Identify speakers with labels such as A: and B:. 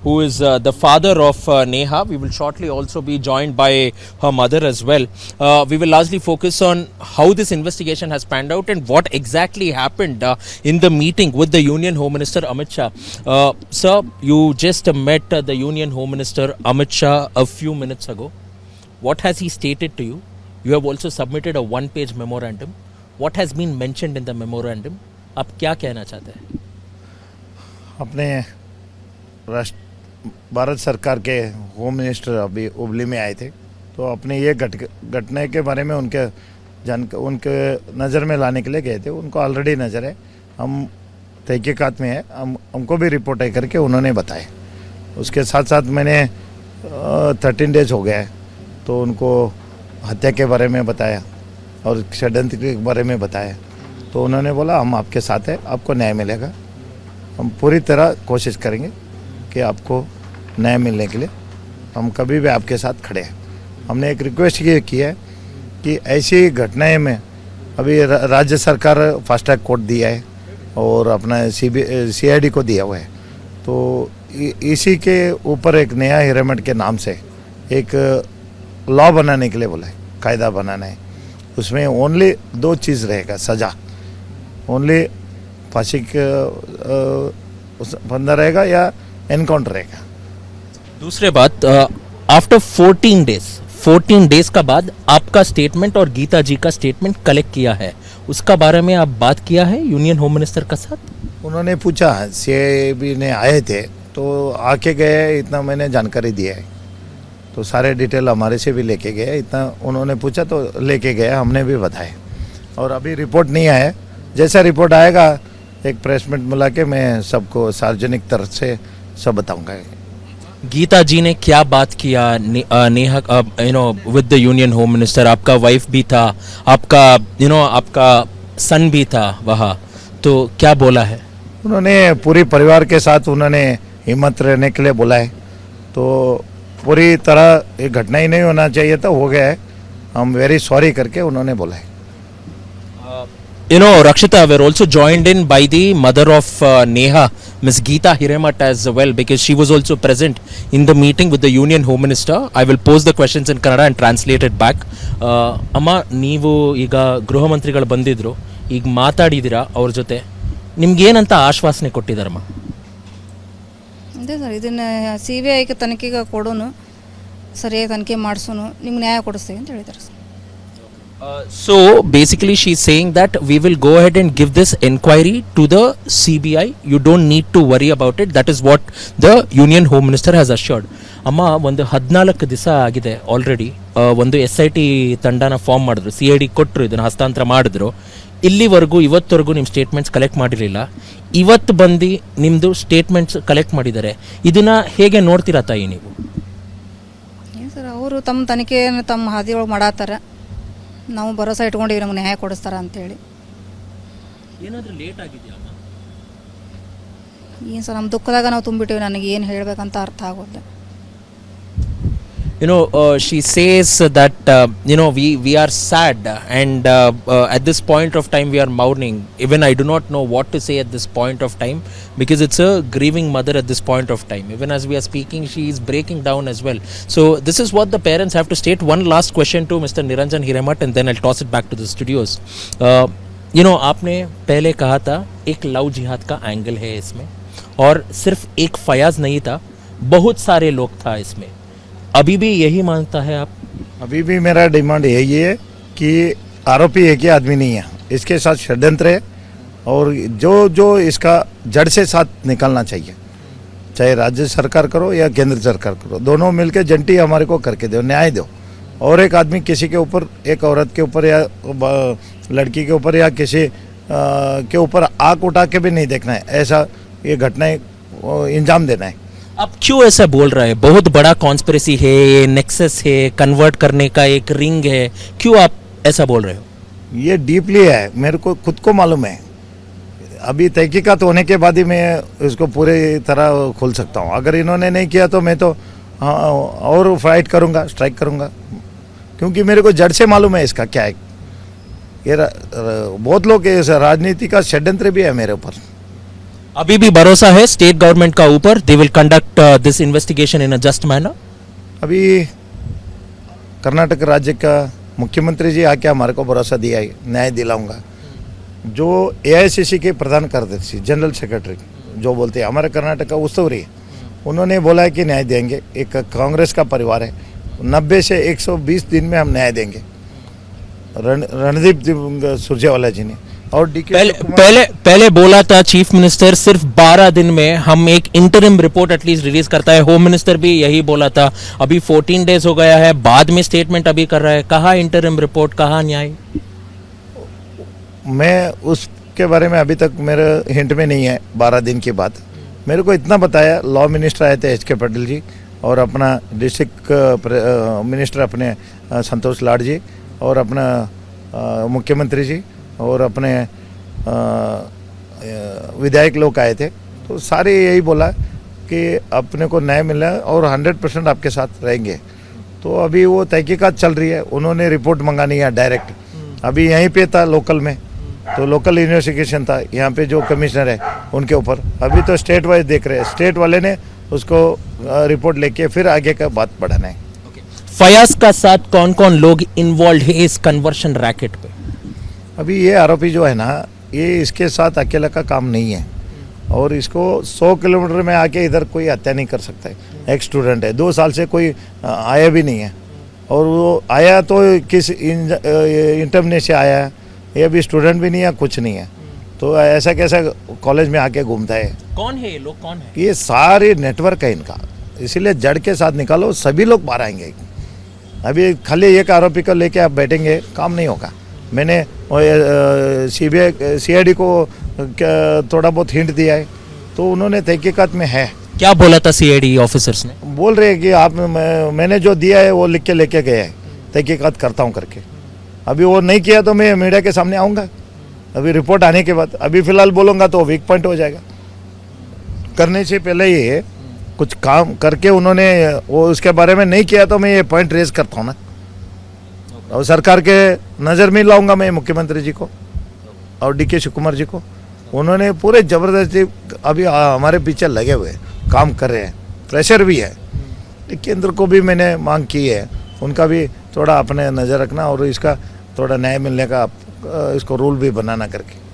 A: who is the father of Neha. We will shortly also be joined by her mother as well. We will largely focus on how this investigation has panned out and what exactly happened in the meeting with the Union Home Minister Amit Shah. Sir, you just met the Union Home Minister Amit Shah a few minutes ago. What has he stated to you? You have also submitted a one-page memorandum. What has been mentioned in the memorandum? आप क्या कहना चाहते हैं?
B: अपने भारत सरकार के home minister अभी हुबली में आए थे, तो अपने ये घटना के बारे में उनके नज़र में लाने के लिए गए थे। उनको ऑलरेडी नज़र है, हम तहकीकात में है, हमको भी रिपोर्ट है करके उन्होंने बताया। उसके साथ साथ मैंने 13 डेज हो गया है, तो उनको हत्या के बारे में बताया और षड्यंत्र के बारे में बताया। तो उन्होंने बोला हम आपके साथ हैं, आपको न्याय मिलेगा। हम पूरी तरह कोशिश करेंगे कि आपको न्याय मिलने के लिए हम कभी भी आपके साथ खड़े हैं। हमने एक रिक्वेस्ट ये की है कि ऐसी घटनाएं में अभी राज्य सरकार फास्ट ट्रैक कोर्ट दिया है और अपना CID को दिया हुआ है, तो इसी के ऊपर एक नेहा हिरेमठ के नाम से एक लॉ बनाने के लिए बोला है, कायदा बनाना है। उसमें ओनली 2 चीज़ रहेगा, सज़ा ओनली फांसी बंदा रहेगा या एनकाउंटर रहेगा।
A: दूसरे बात, आफ्टर 14 डेज का बाद आपका स्टेटमेंट और गीता जी का स्टेटमेंट कलेक्ट किया है, उसका बारे में आप बात किया है यूनियन होम मिनिस्टर का साथ?
B: उन्होंने पूछा, CIB ने आए थे तो आके गए, इतना मैंने जानकारी दिया है, तो सारे डिटेल हमारे से भी लेके गए। इतना उन्होंने पूछा तो लेके गए, हमने भी बताया। और अभी रिपोर्ट नहीं आया, जैसा रिपोर्ट आएगा एक प्रेस मीट बुला के मैं सबको सार्वजनिक तरफ से सब बताऊंगा।
A: गीता जी ने क्या बात किया Neha with the union home minister? आपका वाइफ भी था, आपका आपका सन भी था वहाँ, तो क्या बोला है? उन्होंने
B: पूरी परिवार के साथ उन्होंने हिम्मत रहने के लिए बोला है। तो पूरी तरह एक घटना ही नहीं होना चाहिए था, हो गया है, हम वेरी सॉरी करके उन्होंने बोला है।
A: Rakshita, we're also joined in by the mother of Neha, Ms. Geeta Hiremat as well, because she was also present in the meeting with the Union Home Minister. I will pose the questions in Kannada and translate it back. Amma, ನೀವು ಈಗ ಗೃಹ ಮಂತ್ರಿಗಳು ಬಂದಿದ್ರು, ಈಗ ಮಾತಾಡಿದಿರಾ ಅವ್ರ ಜೊತೆ, ನಿಮ್ಗೆ ಏನಂತ ಆಶ್ವಾಸನೆ ಕೊಟ್ಟಿದ್ದಾರಮ್ಮ?
C: ಅದೇ ಸರ್, ಇದನ್ನ CBIಗೆ ತನಿಖೆಗೆ ಕೊಡೋನು, ಸರಿಯಾಗಿ ತನಿಖೆ ಮಾಡಿಸೋನು, ನಿಮ್ಗೆ ನ್ಯಾಯ ಕೊಡಿಸ್ತೀವಿ ಅಂತ ಹೇಳಿದ್ದಾರೆ sir.
A: So basically she's saying that we will go ahead and give this inquiry to the CBI. You don't need to worry about it. That is what the Union Home Minister has assured. ಅಮ್ಮ, ಒಂದು 14 ದಿವಸ ಆಗಿದೆ already, ಒಂದು SIT ತಂಡನ form ಮಾಡಿದ್ರು, CID ಕೊಟ್ಟರು, ಇದನ್ನು ಹಸ್ತಾಂತರ ಮಾಡಿದ್ರು. ಇಲ್ಲಿವರೆಗೂ ಇವತ್ತವರೆಗೂ ನಿಮ್ಮ ಸ್ಟೇಟ್ಮೆಂಟ್ಸ್ ಕಲೆಕ್ಟ್ ಮಾಡಿರಲಿಲ್ಲ. ಇವತ್ತು ಬಂದು ನಿಮ್ಮದು ಸ್ಟೇಟ್ಮೆಂಟ್ಸ್ ಕಲೆಕ್ಟ್ ಮಾಡಿದ್ದಾರೆ. ಇದನ್ನು ಹೇಗೆ ನೋಡ್ತೀರಾ ತಾಯಿ ನೀವು?
C: ಸರ್, ಅವರು ತಮ್ಮ ತನಿಖೆಯನ್ನು ತಮ್ಮ ಹಾದಿಯೊಳಗೆ ಮಾಡಾತಾರ, ನಾವು ಭರೋಸಾ ಇಟ್ಕೊಂಡಿವಿ ನಮ್ಗೆ ನ್ಯಾಯ ಕೊಡಿಸ್ತಾರ ಅಂತೇಳಿ.
A: ಏನಾದರೂ ಲೇಟ್ ಆಗಿದೆಯಾ?
C: ಏನು ಸರ್, ನಮ್ಮ ದುಃಖದಾಗ ನಾವು ತುಂಬಿಟ್ಟಿವಿ, ನನಗೆ ಏನು ಹೇಳಬೇಕಂತ ಅರ್ಥ ಆಗೋಲ್ಲ.
A: She says that we are sad and at this point of time we are mourning. Even I do not know what to say at this point of time, because it's a grieving mother at this point of time. Even as we are speaking, she is breaking down as well. So this is what the parents have to state. One last question to Mr. Niranjan Hiremat and then I'll toss it back to the studios. आपने पहले कहा था एक love जिहाद का angle है इसमें, और सिर्फ एक फयाज नहीं था, बहुत सारे लोग था इसमें। अभी भी यही मानता है आप?
B: अभी भी मेरा डिमांड यही है कि आरोपी एक ही आदमी नहीं है, इसके साथ षड्यंत्र है और जो इसका जड़ से साथ निकलना चाहिए, चाहे राज्य सरकार करो या केंद्र सरकार करो, दोनों मिलकर जंटी हमारे को करके दो, न्याय दो। और एक आदमी किसी के ऊपर, एक औरत के ऊपर या लड़की के ऊपर या किसी के ऊपर आंख उठा के भी नहीं देखना है, ऐसा ये घटनाएं इंजाम देना है।
A: आप क्यों ऐसा बोल रहे हैं? बहुत बड़ा कॉन्स्पिरेसी है, नेक्सस है, कन्वर्ट करने का एक रिंग है, क्यों आप ऐसा बोल रहे हो?
B: ये डीपली है, मेरे को खुद को मालूम है। अभी तहकीकात होने के बाद ही मैं इसको पूरी तरह खोल सकता हूँ। अगर इन्होंने नहीं किया तो मैं तो और फाइट करूँगा, स्ट्राइक करूँगा, क्योंकि मेरे को जड़ से मालूम है इसका क्या है। ये बहुत लोग राजनीति का षड्यंत्र भी है मेरे ऊपर।
A: अभी भी भरोसा है स्टेट गवर्नमेंट का ऊपर, they will conduct this investigation in a just manner?
B: अभी कर्नाटक राज्य का मुख्यमंत्री जी आके हमारे को भरोसा दिया है, न्याय दिलाऊंगा। जो एआईसीसी के प्रधान कार्यदर्शी जनरल सेक्रेटरी जो बोलते हैं हमारे कर्नाटक का उस्तुवारी, उन्होंने बोला है कि न्याय देंगे। एक कांग्रेस का परिवार है, 90 से 120 दिन में हम न्याय देंगे। रणदीप सुरजेवाला जी ने और
A: पहले बोला था चीफ मिनिस्टर सिर्फ 12 दिन में हम एक इंटरिम रिपोर्ट एटलीस्ट रिलीज करता है। होम मिनिस्टर भी यही बोला था। अभी 14 डेज हो गया है, बाद में स्टेटमेंट अभी कर रहा है। कहाँ इंटरिम रिपोर्ट, कहाँ न्याय?
B: मैं उसके बारे में अभी तक मेरे हिंट में नहीं है। 12 दिन की बात मेरे को इतना बताया, लॉ मिनिस्टर आए थे एच.के. पाटिल जी और अपना डिस्ट्रिक्ट मिनिस्टर अपने संतोष लाड जी और अपना मुख्यमंत्री जी और अपने विधायक लोग आए थे। तो सारे यही बोला कि अपने को न्याय मिला और 100% आपके साथ रहेंगे। तो अभी वो तहकीकात चल रही है। उन्होंने रिपोर्ट मंगानी है डायरेक्ट। अभी यहीं पे था लोकल में, तो लोकल इन्वेस्टिगेशन था यहाँ पे जो कमिश्नर है उनके ऊपर। अभी तो स्टेट वाइज देख रहे हैं, स्टेट वाले ने उसको रिपोर्ट लेके फिर आगे का बात बढ़ाना है।
A: फयाज का साथ कौन कौन लोग इन्वॉल्व है इस कन्वर्शन रैकेट पे?
B: अभी ये आरोपी जो है ना, ये इसके साथ अकेला का काम नहीं है और इसको 100 किलोमीटर में आके इधर कोई हत्या नहीं कर सकता है। एक स्टूडेंट है, 2 साल से कोई आया भी नहीं है और वो आया तो किस इंटरनेट से आया है, ये अभी स्टूडेंट भी नहीं है, कुछ नहीं है। तो ऐसा कैसा कॉलेज में आके घूमता है?
A: कौन है ये लोग, कौन है?
B: ये सारे नेटवर्क है इनका, इसीलिए जड़ के साथ निकालो, सभी लोग बाहर आएंगे। अभी खाली एक आरोपी को लेके आप बैठेंगे, काम नहीं होगा। मैंने सीआईडी को थोड़ा बहुत हिंट दिया है, तो उन्होंने तहकीकात में है।
A: क्या बोला था सीआईडी ऑफिसर्स ने?
B: बोल रहे हैं कि आप मैंने जो दिया है वो लिख के लेके गए हैं, तहकीकात करता हूँ करके। अभी वो नहीं किया तो मैं मीडिया के सामने आऊँगा अभी रिपोर्ट आने के बाद। अभी फिलहाल बोलूँगा तो वीक पॉइंट हो जाएगा। करने से पहले ये कुछ काम करके उन्होंने वो उसके बारे में नहीं किया तो मैं ये पॉइंट रेज करता हूँ ना, और सरकार के नज़र में लाऊंगा मैं मुख्यमंत्री जी को और डी.के. शिव कुमार जी को। उन्होंने पूरे ज़बरदस्ती अभी हमारे पीछे लगे हुए काम कर रहे हैं, प्रेशर भी है। केंद्र को भी मैंने मांग की है, उनका भी थोड़ा अपने नज़र रखना और इसका थोड़ा न्याय मिलने का इसको रूल भी बनाना करके।